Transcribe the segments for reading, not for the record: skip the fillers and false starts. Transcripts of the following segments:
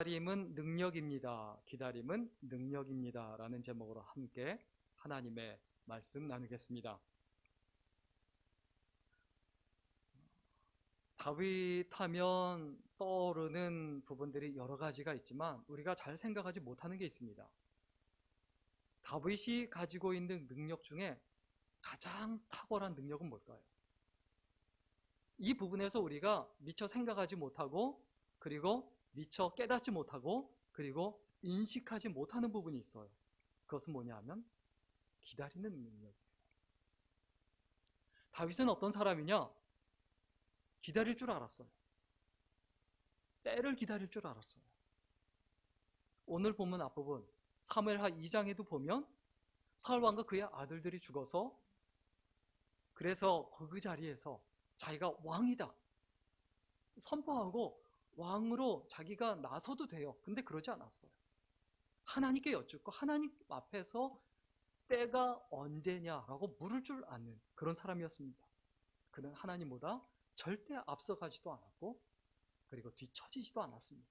기다림은 능력입니다. 기다림은 능력입니다. 라는 제목으로 함께 하나님의 말씀 나누겠습니다. 다윗하면 떠오르는 부분들이 여러 가지가 있지만 우리가 잘 생각하지 못하는 게 있습니다. 다윗이 가지고 있는 능력 중에 가장 탁월한 능력은 뭘까요? 이 부분에서 우리가 미처 생각하지 못하고, 그리고 미처 깨닫지 못하고, 그리고 인식하지 못하는 부분이 있어요. 그것은 뭐냐 하면 기다리는 능력이에요. 다윗은 어떤 사람이냐? 기다릴 줄 알았어요. 때를 기다릴 줄 알았어요. 오늘 본문 앞부분 사무엘하 2장에도 보면 사울 왕과 그의 아들들이 죽어서, 그래서 그 자리에서 자기가 왕이다 선포하고 왕으로 자기가 나서도 돼요. 근데 그러지 않았어요. 하나님께 여쭙고 하나님 앞에서 때가 언제냐라고 물을 줄 아는 그런 사람이었습니다. 그는 하나님보다 절대 앞서가지도 않았고, 그리고 뒤처지지도 않았습니다.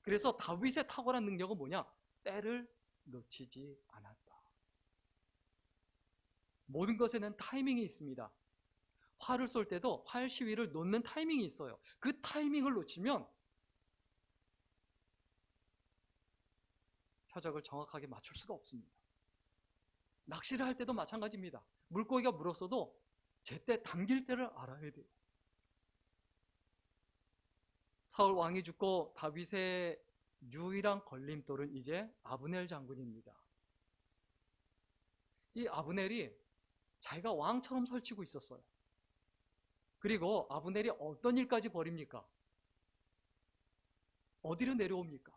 그래서 다윗의 탁월한 능력은 뭐냐? 때를 놓치지 않았다. 모든 것에는 타이밍이 있습니다. 활을 쏠 때도 활 시위를 놓는 타이밍이 있어요. 그 타이밍을 놓치면 표적을 정확하게 맞출 수가 없습니다. 낚시를 할 때도 마찬가지입니다. 물고기가 물었어도 제때 당길 때를 알아야 돼요. 사울 왕이 죽고 다윗의 유일한 걸림돌은 이제 아브넬 장군입니다. 이 아브넬이 자기가 왕처럼 설치고 있었어요. 그리고 아브넬이 어떤 일까지 벌입니까? 어디로 내려옵니까?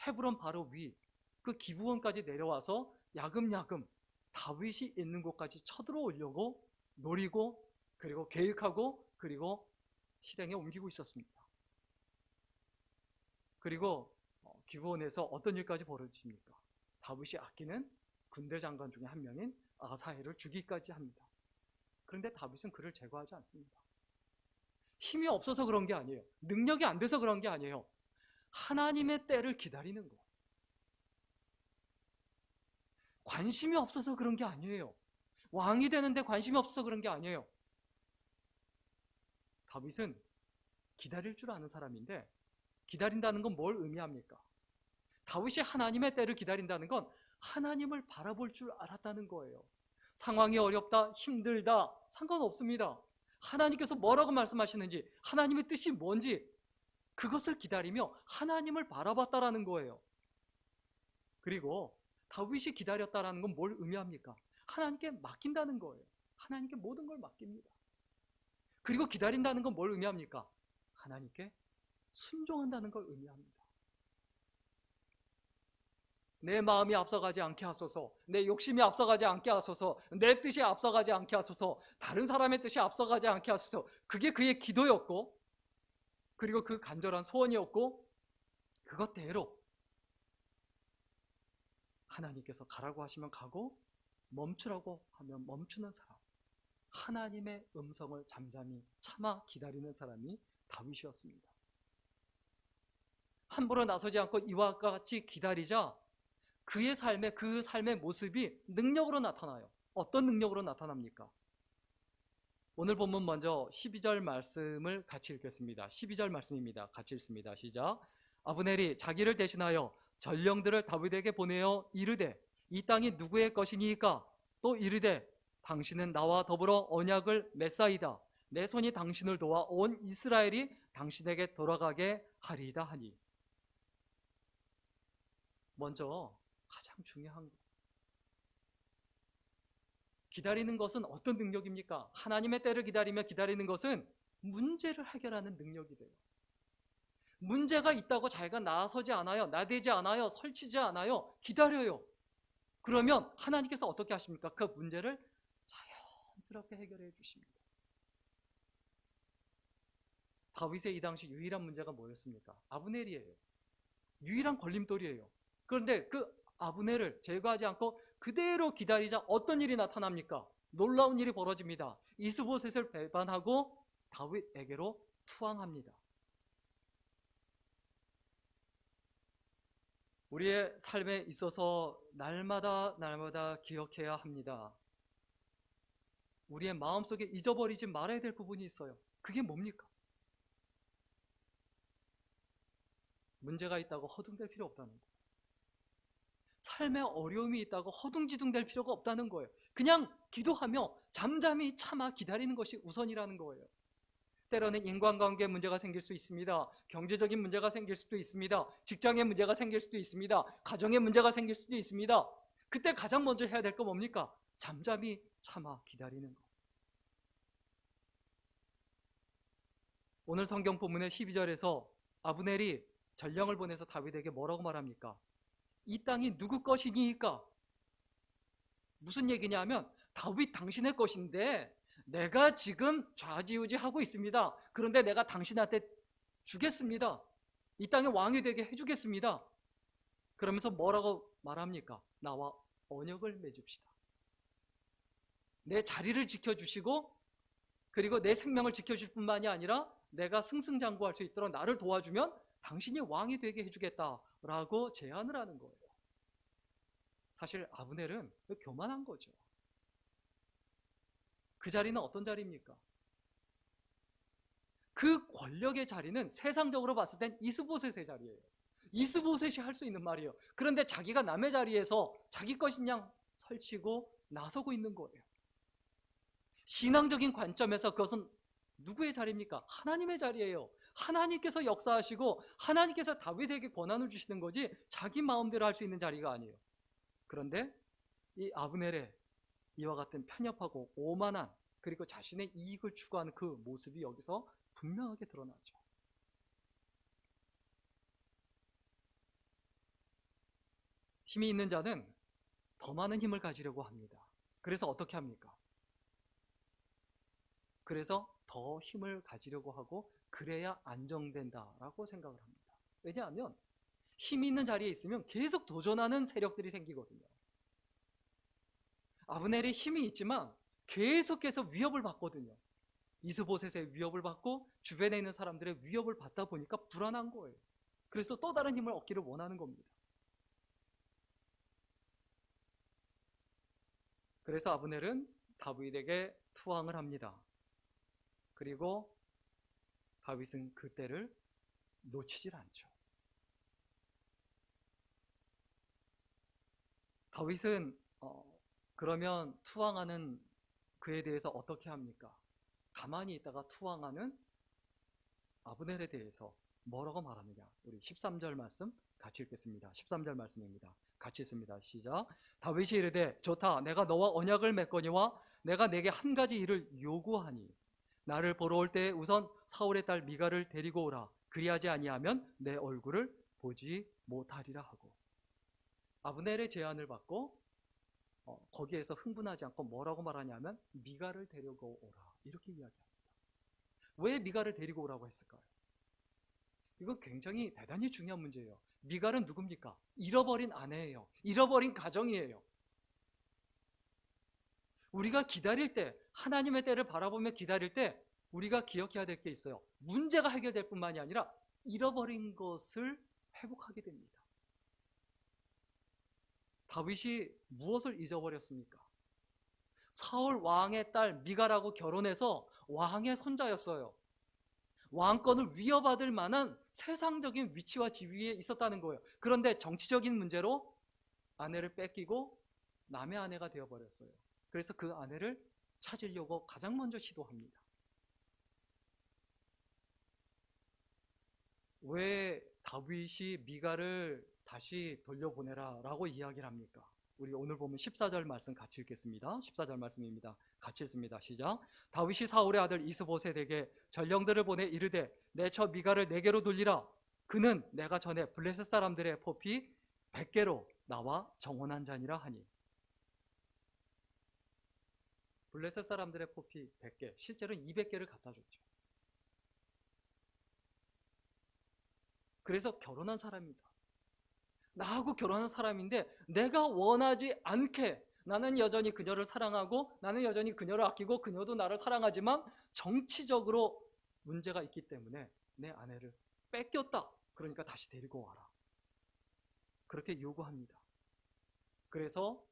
헤브론 바로 위, 그 기브온까지 내려와서 야금야금 다윗이 있는 곳까지 쳐들어오려고 노리고, 그리고 계획하고, 그리고 실행에 옮기고 있었습니다. 그리고 기브온에서 어떤 일까지 벌어집니까? 다윗이 아끼는 군대 장관 중에 한 명인 아사헬을 죽이기까지 합니다. 그런데 다윗은 그를 제거하지 않습니다. 힘이 없어서 그런 게 아니에요. 능력이 안 돼서 그런 게 아니에요. 하나님의 때를 기다리는 거. 관심이 없어서 그런 게 아니에요. 왕이 되는데 관심이 없어서 그런 게 아니에요. 다윗은 기다릴 줄 아는 사람인데, 기다린다는 건 뭘 의미합니까? 다윗이 하나님의 때를 기다린다는 건 하나님을 바라볼 줄 알았다는 거예요. 상황이 어렵다, 힘들다, 상관없습니다. 하나님께서 뭐라고 말씀하시는지, 하나님의 뜻이 뭔지 그것을 기다리며 하나님을 바라봤다라는 거예요. 그리고 다윗이 기다렸다라는 건 뭘 의미합니까? 하나님께 맡긴다는 거예요. 하나님께 모든 걸 맡깁니다. 그리고 기다린다는 건 뭘 의미합니까? 하나님께 순종한다는 걸 의미합니다. 내 마음이 앞서가지 않게 하소서, 내 욕심이 앞서가지 않게 하소서, 내 뜻이 앞서가지 않게 하소서, 다른 사람의 뜻이 앞서가지 않게 하소서. 그게 그의 기도였고, 그리고 그 간절한 소원이었고, 그것대로 하나님께서 가라고 하시면 가고 멈추라고 하면 멈추는 사람, 하나님의 음성을 잠잠히 참아 기다리는 사람이 다윗이었습니다. 함부로 나서지 않고 이와 같이 기다리자 그의 그 삶의 모습이 능력으로 나타나요. 어떤 능력으로 나타납니까? 오늘 본문 먼저 12절 말씀을 같이 읽겠습니다. 12절 말씀입니다. 같이 읽습니다. 시작. 아브넬이 자기를 대신하여 전령들을 다윗에게 보내어 이르되 이 땅이 누구의 것이니까? 또 이르되 당신은 나와 더불어 언약을 맺사이다. 내 손이 당신을 도와 온 이스라엘이 당신에게 돌아가게 하리이다 하니. 먼저 가장 중요한 것, 기다리는 것은 어떤 능력입니까? 하나님의 때를 기다리며 기다리는 것은 문제를 해결하는 능력이 돼요. 문제가 있다고 자기가 나서지 않아요. 나대지 않아요. 설치지 않아요. 기다려요. 그러면 하나님께서 어떻게 하십니까? 그 문제를 자연스럽게 해결해 주십니다. 다윗의 이 당시 유일한 문제가 뭐였습니까? 아브넬이에요. 유일한 걸림돌이에요. 그런데 그 아브넬을 제거하지 않고 그대로 기다리자 어떤 일이 나타납니까? 놀라운 일이 벌어집니다. 이스보셋을 배반하고 다윗에게로 투항합니다. 우리의 삶에 있어서 날마다 기억해야 합니다. 우리의 마음속에 잊어버리지 말아야 될 부분이 있어요. 그게 뭡니까? 문제가 있다고 허둥댈 필요 없다는 거예요. 삶에 어려움이 있다고 허둥지둥댈 필요가 없다는 거예요. 그냥 기도하며 잠잠히 참아 기다리는 것이 우선이라는 거예요. 때로는 인간관계에 문제가 생길 수 있습니다. 경제적인 문제가 생길 수도 있습니다. 직장에 문제가 생길 수도 있습니다. 가정에 문제가 생길 수도 있습니다. 그때 가장 먼저 해야 될 거 뭡니까? 잠잠히 참아 기다리는 것. 오늘 성경 본문의 12절에서 아브넬이 전령을 보내서 다윗에게 뭐라고 말합니까? 이 땅이 누구 것이니까? 무슨 얘기냐면 다윗 당신의 것인데 내가 지금 좌지우지하고 있습니다. 그런데 내가 당신한테 주겠습니다. 이 땅의 왕이 되게 해주겠습니다. 그러면서 뭐라고 말합니까? 나와 언약을 맺읍시다. 내 자리를 지켜주시고 그리고 내 생명을 지켜줄 뿐만이 아니라 내가 승승장구할 수 있도록 나를 도와주면 당신이 왕이 되게 해주겠다라고 제안을 하는 거예요. 사실 아브넬은 교만한 거죠. 그 자리는 어떤 자리입니까? 그 권력의 자리는 세상적으로 봤을 땐 이스보셋의 자리예요. 이스보셋이 할 수 있는 말이에요. 그런데 자기가 남의 자리에서 자기 것인 양 설치고 나서고 있는 거예요. 신앙적인 관점에서 그것은 누구의 자리입니까? 하나님의 자리예요. 하나님께서 역사하시고 하나님께서 다윗에게 권한을 주시는 거지 자기 마음대로 할 수 있는 자리가 아니에요. 그런데 이 아브넬의 이와 같은 편협하고 오만한 그리고 자신의 이익을 추구하는 그 모습이 여기서 분명하게 드러나죠. 힘이 있는 자는 더 많은 힘을 가지려고 합니다. 그래서 어떻게 합니까? 그래서 더 힘을 가지려고 하고 그래야 안정된다라고 생각을 합니다. 왜냐하면 힘이 있는 자리에 있으면 계속 도전하는 세력들이 생기거든요. 아브넬이 힘이 있지만 계속해서 위협을 받거든요. 이스보셋의 위협을 받고 주변에 있는 사람들의 위협을 받다 보니까 불안한 거예요. 그래서 또 다른 힘을 얻기를 원하는 겁니다. 그래서 아브넬은 다윗에게 투항을 합니다. 그리고 다윗은 그 때를 놓치질 않죠. 다윗은 그러면 투항하는 그에 대해서 어떻게 합니까? 가만히 있다가 투항하는 아브넬에 대해서 뭐라고 말하느냐? 우리 13절 말씀 같이 읽겠습니다. 13절 말씀입니다. 같이 읽습니다. 시작. 다윗이 이르되 좋다. 내가 너와 언약을 맺거니와 내가 내게 한 가지 일을 요구하니 나를 보러 올 때 우선 사울의 딸 미갈을 데리고 오라. 그리하지 아니하면 내 얼굴을 보지 못하리라 하고 아브넬의 제안을 받고 거기에서 흥분하지 않고 뭐라고 말하냐면 미갈을 데리고 오라 이렇게 이야기합니다. 왜 미갈을 데리고 오라고 했을까요? 이거 굉장히 대단히 중요한 문제예요. 미갈은 누굽니까? 잃어버린 아내예요. 잃어버린 가정이에요. 우리가 기다릴 때 하나님의 때를 바라보며 기다릴 때 우리가 기억해야 될 게 있어요. 문제가 해결될 뿐만이 아니라 잃어버린 것을 회복하게 됩니다. 다윗이 무엇을 잊어버렸습니까? 사울 왕의 딸 미갈하고 결혼해서 왕의 손자였어요. 왕권을 위협받을 만한 세상적인 위치와 지위에 있었다는 거예요. 그런데 정치적인 문제로 아내를 뺏기고 남의 아내가 되어버렸어요. 그래서 그 아내를 찾으려고 가장 먼저 시도합니다. 왜 다윗이 미갈을 다시 돌려보내라 라고 이야기를 합니까? 우리 오늘 보면 14절 말씀 같이 읽겠습니다. 14절 말씀입니다. 같이 읽습니다. 시작. 다윗이 사울의 아들 이스보셋에게 전령들을 보내 이르되 내 처 미갈을 내게로 돌리라. 그는 내가 전에 블레셋 사람들의 포피 100개로 나와 정혼한 자니라 하니. 블레셋 사람들의 포피 100개, 실제로는 200개를 갖다 줬죠. 그래서 결혼한 사람입니다. 나하고 결혼한 사람인데 내가 원하지 않게 나는 여전히 그녀를 사랑하고 나는 여전히 그녀를 아끼고 그녀도 나를 사랑하지만 정치적으로 문제가 있기 때문에 내 아내를 뺏겼다. 그러니까 다시 데리고 와라. 그렇게 요구합니다. 그래서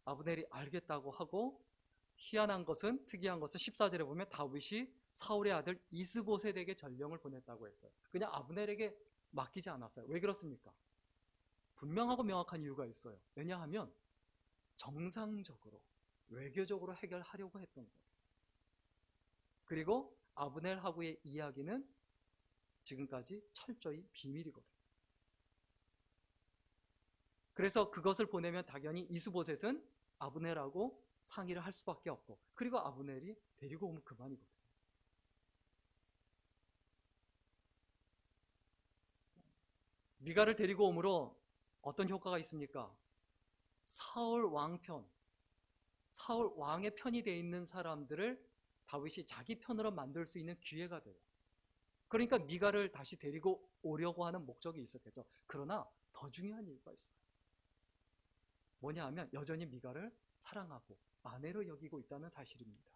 아브넬이 알겠다고 하고, 희한한 것은, 특이한 것은 14절에 보면 다윗이 사울의 아들 이스보셋에게 전령을 보냈다고 했어요. 그냥 아브넬에게 맡기지 않았어요. 왜 그렇습니까? 분명하고 명확한 이유가 있어요. 왜냐하면 정상적으로, 외교적으로 해결하려고 했던 거예요. 그리고 아브넬하고의 이야기는 지금까지 철저히 비밀이거든요. 그래서 그것을 보내면 당연히 이스보셋은 아브넬하고 상의를 할 수밖에 없고, 그리고 아브넬이 데리고 오면 그만이거든요. 미가를 데리고 오므로 어떤 효과가 있습니까? 사울 왕편, 사울 왕의 편이 되어 있는 사람들을 다윗이 자기 편으로 만들 수 있는 기회가 돼요. 그러니까 미가를 다시 데리고 오려고 하는 목적이 있었겠죠. 그러나 더 중요한 이유가 있어요. 뭐냐 하면 여전히 미가를 사랑하고 아내로 여기고 있다는 사실입니다.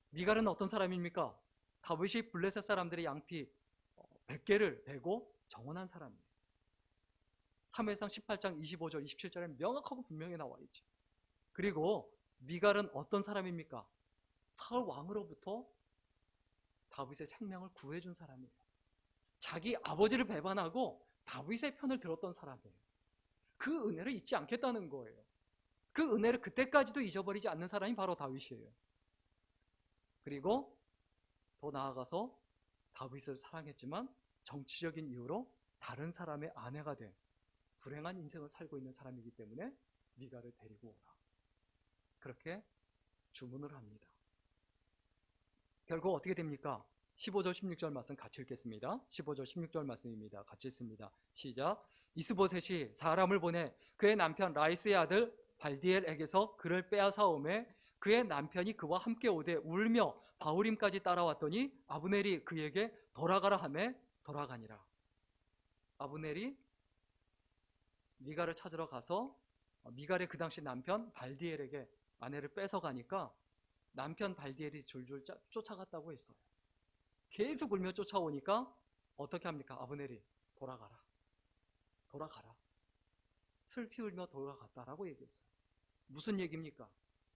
미갈은 어떤 사람입니까? 다윗이 블레셋 사람들의 양피 100개를 베고 정원한 사람이에요. 사무엘상 18장 25절 27절에 명확하고 분명히 나와 있죠. 그리고 미갈은 어떤 사람입니까? 사울 왕으로부터 다윗의 생명을 구해준 사람이에요. 자기 아버지를 배반하고 다윗의 편을 들었던 사람이에요. 그 은혜를 잊지 않겠다는 거예요. 그 은혜를 그때까지도 잊어버리지 않는 사람이 바로 다윗이에요. 그리고 더 나아가서 다윗을 사랑했지만 정치적인 이유로 다른 사람의 아내가 된 불행한 인생을 살고 있는 사람이기 때문에 미갈을 데리고 오라, 그렇게 주문을 합니다. 결국 어떻게 됩니까? 15절 16절 말씀 같이 읽겠습니다. 15절 16절 말씀입니다. 같이 읽습니다. 시작. 이스보셋이 사람을 보내 그의 남편 라이스의 아들 발디엘에게서 그를 빼앗아오매 그의 남편이 그와 함께 오되 울며 바후림까지 따라왔더니 아브넬이 그에게 돌아가라 하매 돌아가니라. 아브넬이 미갈을 찾으러 가서 미갈의 그 당시 남편 발디엘에게 아내를 뺏어가니까 남편 발디엘이 줄줄 쫓아갔다고 했어요. 계속 울며 쫓아오니까 어떻게 합니까? 아브넬이 돌아가라, 돌아가라, 슬피 울며 돌아갔다라고 얘기했어요. 무슨 얘기입니까?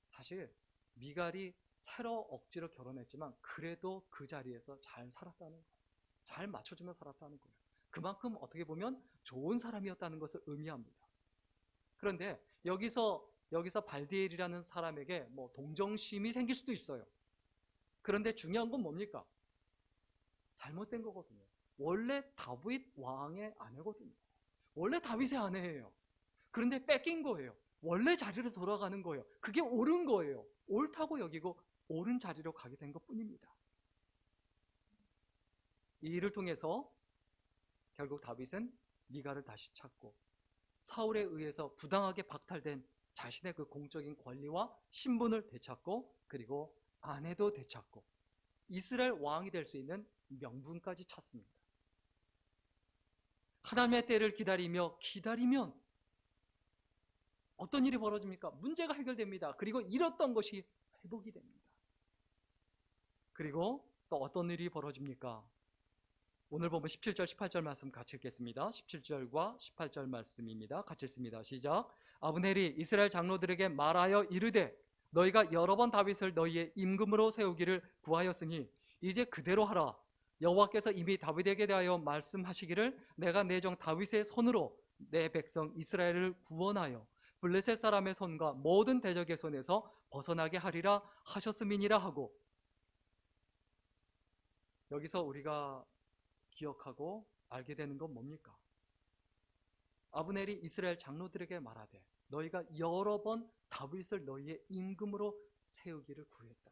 사실 미갈이 새로 억지로 결혼했지만 그래도 그 자리에서 잘 살았다는 거예요. 잘 맞춰주며 살았다는 거예요. 그만큼 어떻게 보면 좋은 사람이었다는 것을 의미합니다. 그런데 여기서 발디엘이라는 사람에게 뭐 동정심이 생길 수도 있어요. 그런데 중요한 건 뭡니까? 잘못된 거거든요. 원래 다윗 왕의 아내거든요. 원래 다윗의 아내예요. 그런데 뺏긴 거예요. 원래 자리로 돌아가는 거예요. 그게 옳은 거예요. 옳다고 여기고 옳은 자리로 가게 된 것뿐입니다. 이 일을 통해서 결국 다윗은 미갈을 다시 찾고 사울에 의해서 부당하게 박탈된 자신의 그 공적인 권리와 신분을 되찾고 그리고 아내도 되찾고 이스라엘 왕이 될 수 있는 명분까지 찾습니다. 하나님의 때를 기다리면 어떤 일이 벌어집니까? 문제가 해결됩니다. 그리고 잃었던 것이 회복이 됩니다. 그리고 또 어떤 일이 벌어집니까? 오늘 보면 17절, 18절 말씀 같이 읽겠습니다. 17절과 18절 말씀입니다. 같이 읽습니다. 시작. 아브넬이 이스라엘 장로들에게 말하여 이르되 너희가 여러 번 다윗을 너희의 임금으로 세우기를 구하였으니 이제 그대로 하라. 여호와께서 이미 다윗에게 대하여 말씀하시기를 내가 내 종 다윗의 손으로 내 백성 이스라엘을 구원하여 블레셋 사람의 손과 모든 대적의 손에서 벗어나게 하리라 하셨음이니라 하고, 여기서 우리가 기억하고 알게 되는 건 뭡니까? 아브넬이 이스라엘 장로들에게 말하되 너희가 여러 번 다윗을 너희의 임금으로 세우기를 구했다.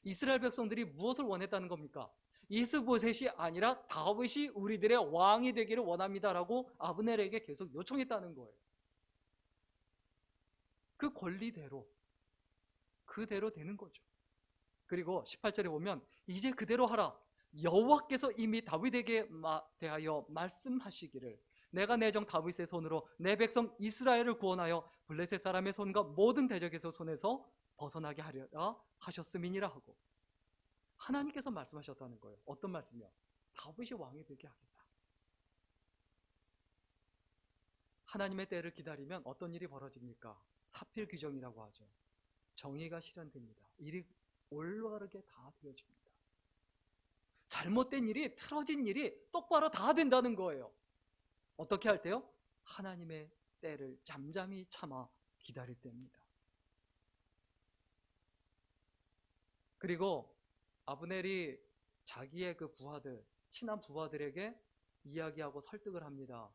이스라엘 백성들이 무엇을 원했다는 겁니까? 이스보셋이 아니라 다윗이 우리들의 왕이 되기를 원합니다라고 아브넬에게 계속 요청했다는 거예요. 그 권리대로 그대로 되는 거죠. 그리고 18절에 보면 이제 그대로 하라. 여호와께서 이미 다윗에게 대하여 말씀하시기를 내가 내 종 다윗의 손으로 내 백성 이스라엘을 구원하여 블레셋 사람의 손과 모든 대적에서 손에서 벗어나게 하려라 하셨음이니라 하고, 하나님께서 말씀하셨다는 거예요. 어떤 말씀이요? 다윗이 왕이 되게 하겠다. 하나님의 때를 기다리면 어떤 일이 벌어집니까? 사필귀정이라고 하죠. 정의가 실현됩니다. 일이 올바르게 다 되어집니다. 잘못된 일이, 틀어진 일이 똑바로 다 된다는 거예요. 어떻게 할 때요? 하나님의 때를 잠잠히 참아 기다릴 때입니다. 그리고 아브넬이 자기의 그 부하들, 친한 부하들에게 이야기하고 설득을 합니다.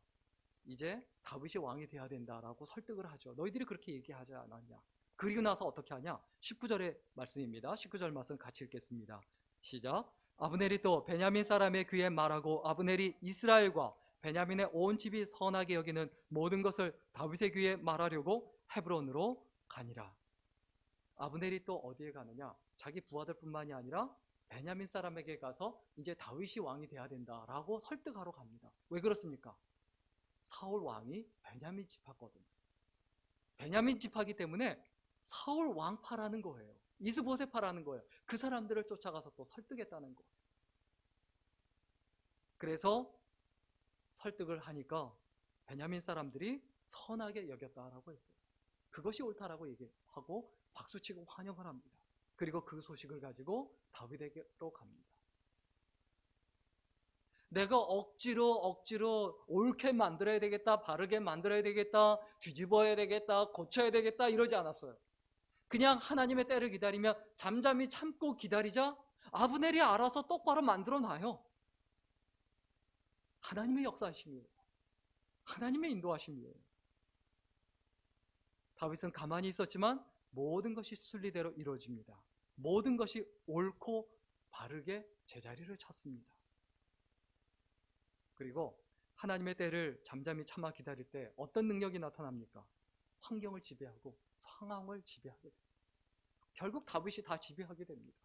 이제 다윗이 왕이 돼야 된다라고 설득을 하죠. 너희들이 그렇게 얘기하지 않았냐? 그리고 나서 어떻게 하냐? 19절의 말씀입니다. 19절 말씀 같이 읽겠습니다. 시작. 아브넬이 또 베냐민 사람의 귀에 말하고 아브넬이 이스라엘과 베냐민의 온 집이 선하게 여기는 모든 것을 다윗의 귀에 말하려고 헤브론으로 가니라. 아브넬이 또 어디에 가느냐? 자기 부하들뿐만이 아니라 베냐민 사람에게 가서 이제 다윗이 왕이 돼야 된다라고 설득하러 갑니다. 왜 그렇습니까? 사울 왕이 베냐민 지파거든요. 베냐민 지파기 때문에 사울 왕파라는 거예요. 이스보셋파라는 거예요. 그 사람들을 쫓아가서 또 설득했다는 거예요. 그래서 설득을 하니까 베냐민 사람들이 선하게 여겼다라고 했어요. 그것이 옳다라고 얘기하고 박수치고 환영을 합니다. 그리고 그 소식을 가지고 다윗에게로 갑니다. 내가 억지로 옳게 만들어야 되겠다, 바르게 만들어야 되겠다, 뒤집어야 되겠다, 고쳐야 되겠다 이러지 않았어요. 그냥 하나님의 때를 기다리며 잠잠히 참고 기다리자 아브넬이 알아서 똑바로 만들어 놔요. 하나님의 역사하심이에요. 하나님의 인도하심이에요. 다윗은 가만히 있었지만 모든 것이 순리대로 이루어집니다. 모든 것이 옳고 바르게 제자리를 찾습니다. 그리고 하나님의 때를 잠잠히 참아 기다릴 때 어떤 능력이 나타납니까? 환경을 지배하고 상황을 지배하게 됩니다. 결국 다윗이 다 지배하게 됩니다.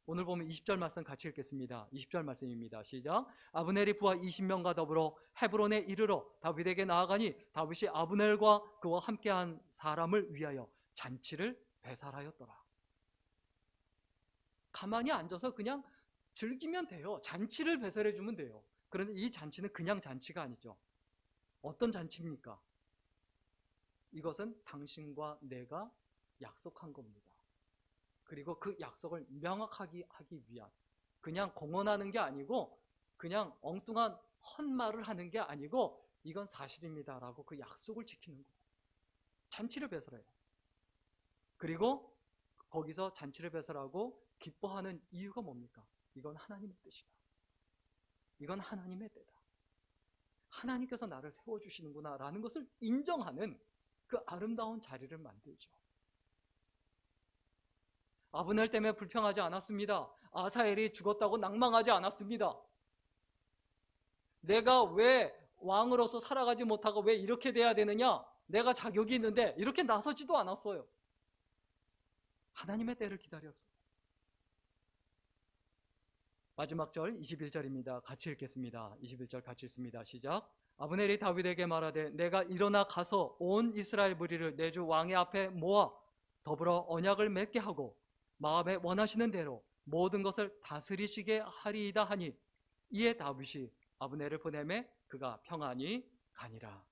오늘 보면 20절 말씀 같이 읽겠습니다. 20절 말씀입니다. 시작. 아브넬이 부하 20명과 더불어 헤브론에 이르러 다윗에게 나아가니 다윗이 아브넬과 그와 함께한 사람을 위하여 잔치를 배설하였더라. 가만히 앉아서 그냥 즐기면 돼요. 잔치를 배설해 주면 돼요. 그런데 이 잔치는 그냥 잔치가 아니죠. 어떤 잔치입니까? 이것은 당신과 내가 약속한 겁니다. 그리고 그 약속을 명확하게 하기 위한, 그냥 공언하는 게 아니고 그냥 엉뚱한 헛말을 하는 게 아니고 이건 사실입니다 라고 그 약속을 지키는 거예요. 잔치를 배설해요. 그리고 거기서 잔치를 배설하고 기뻐하는 이유가 뭡니까? 이건 하나님의 뜻이다. 이건 하나님의 때다. 하나님께서 나를 세워주시는구나 라는 것을 인정하는 그 아름다운 자리를 만들죠. 아브넬 때문에 불평하지 않았습니다. 아사엘이 죽었다고 낭망하지 않았습니다. 내가 왜 왕으로서 살아가지 못하고 왜 이렇게 돼야 되느냐? 내가 자격이 있는데 이렇게 나서지도 않았어요. 하나님의 때를 기다렸어요. 마지막 절 21절입니다. 같이 읽겠습니다. 21절 같이 읽습니다. 시작. 아브넬이 다윗에게 말하되 내가 일어나 가서 온 이스라엘 무리를 내 주 왕의 앞에 모아 더불어 언약을 맺게 하고 마음에 원하시는 대로 모든 것을 다스리시게 하리이다 하니 이에 다윗이 아브넬을 보내매 그가 평안히 가니라.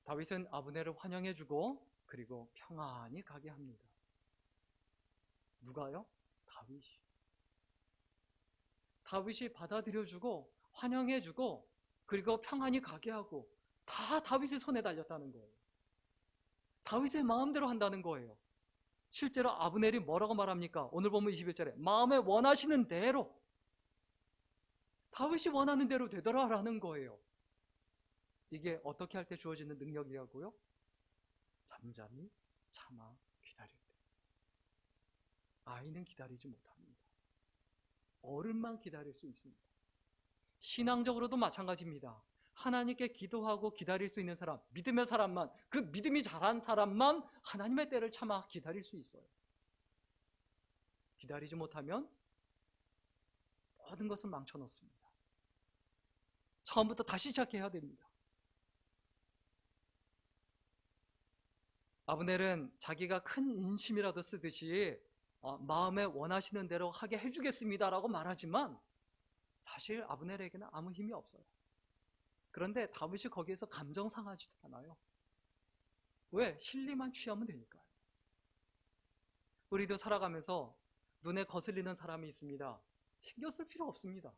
다윗은 아브넬을 환영해주고 그리고 평안히 가게 합니다. 누가요? 다윗이 받아들여주고 환영해주고 그리고 평안히 가게 하고 다 다윗의 손에 달렸다는 거예요. 다윗의 마음대로 한다는 거예요. 실제로 아브넬이 뭐라고 말합니까? 오늘 보면 21절에 마음에 원하시는 대로, 다윗이 원하는 대로 되더라라는 거예요. 이게 어떻게 할 때 주어지는 능력이라고요? 잠잠히 참아 기다릴 때. 아이는 기다리지 못합니다. 어른만 기다릴 수 있습니다. 신앙적으로도 마찬가지입니다. 하나님께 기도하고 기다릴 수 있는 사람, 믿음의 사람만, 그 믿음이 잘한 사람만 하나님의 때를 참아 기다릴 수 있어요. 기다리지 못하면 모든 것을 망쳐놓습니다. 처음부터 다시 시작해야 됩니다. 아브넬은 자기가 큰 인심이라도 쓰듯이 마음에 원하시는 대로 하게 해주겠습니다라고 말하지만 사실 아브넬에게는 아무 힘이 없어요. 그런데 다윗이 거기에서 감정 상하지도 않아요. 왜? 실리만 취하면 되니까요. 우리도 살아가면서 눈에 거슬리는 사람이 있습니다. 신경 쓸 필요 없습니다.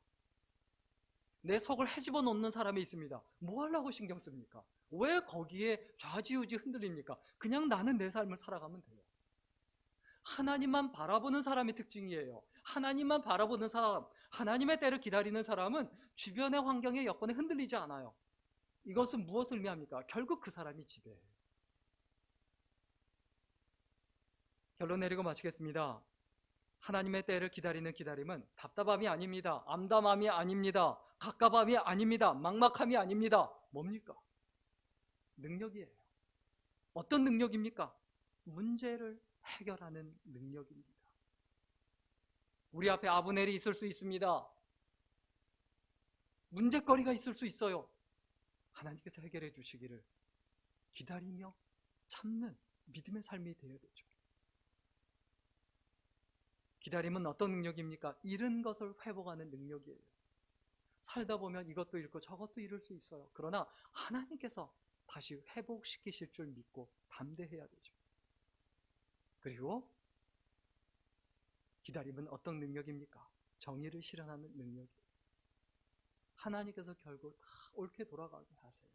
내 속을 헤집어 놓는 사람이 있습니다. 뭐 하려고 신경 씁니까? 왜 거기에 좌지우지 흔들립니까? 그냥 나는 내 삶을 살아가면 돼요. 하나님만 바라보는 사람의 특징이에요. 하나님만 바라보는 사람, 하나님의 때를 기다리는 사람은 주변의 환경의 여건에 흔들리지 않아요. 이것은 무엇을 의미합니까? 결국 그 사람이 지배해요. 결론 내리고 마치겠습니다. 하나님의 때를 기다리는 기다림은 답답함이 아닙니다. 암담함이 아닙니다. 갑갑함이 아닙니다. 막막함이 아닙니다. 뭡니까? 능력이에요. 어떤 능력입니까? 문제를 해결하는 능력입니다. 우리 앞에 아브넬이 있을 수 있습니다. 문제거리가 있을 수 있어요. 하나님께서 해결해 주시기를 기다리며 참는 믿음의 삶이 되어야 되죠. 기다림은 어떤 능력입니까? 잃은 것을 회복하는 능력이에요. 살다 보면 이것도 잃고 저것도 잃을 수 있어요. 그러나 하나님께서 다시 회복시키실 줄 믿고 담대해야 되죠. 그리고 기다림은 어떤 능력입니까? 정의를 실현하는 능력이에요. 하나님께서 결국 다 옳게 돌아가게 하세요.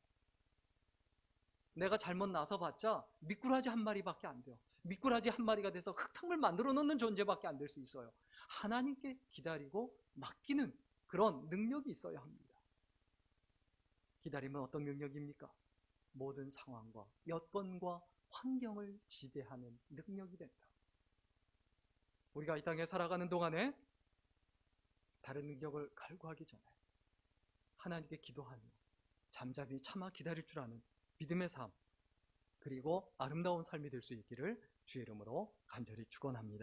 내가 잘못 나서봤자 미꾸라지 한 마리밖에 안 돼요. 미꾸라지 한 마리가 돼서 흙탕물 만들어 놓는 존재밖에 안 될 수 있어요. 하나님께 기다리고 맡기는 그런 능력이 있어야 합니다. 기다림은 어떤 능력입니까? 모든 상황과 여건과 환경을 지배하는 능력이 된다. 우리가 이 땅에 살아가는 동안에 다른 능력을 갈구하기 전에 하나님께 기도하며 잠잠히 참아 기다릴 줄 아는 믿음의 삶, 그리고 아름다운 삶이 될 수 있기를 주의 이름으로 간절히 축원합니다.